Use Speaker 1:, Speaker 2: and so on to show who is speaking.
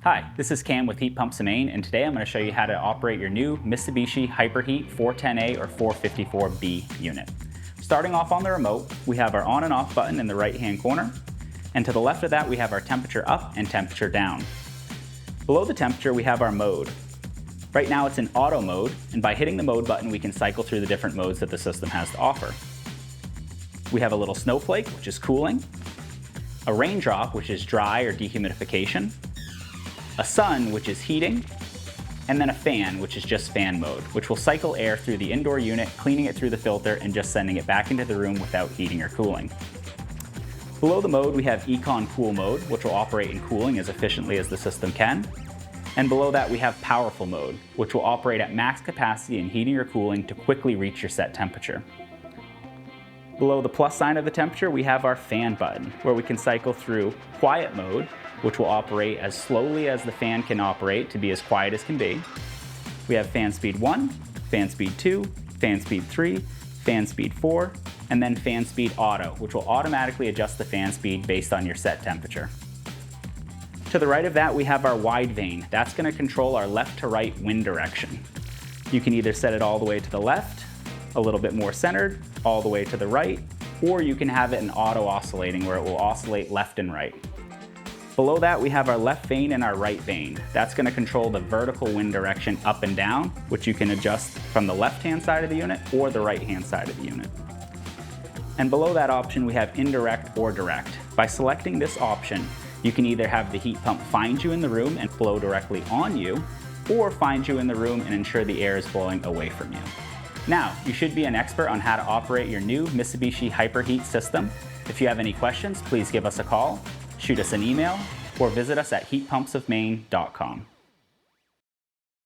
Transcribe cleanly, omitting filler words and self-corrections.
Speaker 1: Hi, this is Cam with Heat Pumps of Maine, and today I'm going to show you how to operate your new Mitsubishi Hyperheat 410A or 454B unit. Starting off on the remote, we have our on and off button in the right hand corner, and to the left of that we have our temperature up and temperature down. Below the temperature we have our mode. Right now it's in auto mode, and by hitting the mode button we can cycle through the different modes that the system has to offer. We have a little snowflake, which is cooling, a raindrop, which is dry or dehumidification, a sun, which is heating, and then a fan, which is just fan mode, which will cycle air through the indoor unit, cleaning it through the filter and just sending it back into the room without heating or cooling. Below the mode we have Econ Cool mode, which will operate in cooling as efficiently as the system can. And below that we have Powerful mode, which will operate at max capacity in heating or cooling to quickly reach your set temperature. Below the plus sign of the temperature, we have our fan button, where we can cycle through quiet mode, which will operate as slowly as the fan can operate to be as quiet as can be. We have fan speed 1, fan speed 2, fan speed 3, fan speed 4, and then fan speed auto, which will automatically adjust the fan speed based on your set temperature. To the right of that, we have our wide vane. That's going to control our left to right wind direction. You can either set it all the way to the left, a little bit more centered, all the way to the right, or you can have it in auto oscillating where it will oscillate left and right. Below that we have our left vane and our right vane. That's going to control the vertical wind direction up and down, which you can adjust from the left hand side of the unit or the right hand side of the unit. And below that option we have indirect or direct. By selecting this option, you can either have the heat pump find you in the room and blow directly on you, or find you in the room and ensure the air is blowing away from you. Now, you should be an expert on how to operate your new Mitsubishi Hyperheat system. If you have any questions, please give us a call, shoot us an email, or visit us at heatpumpsofmaine.com.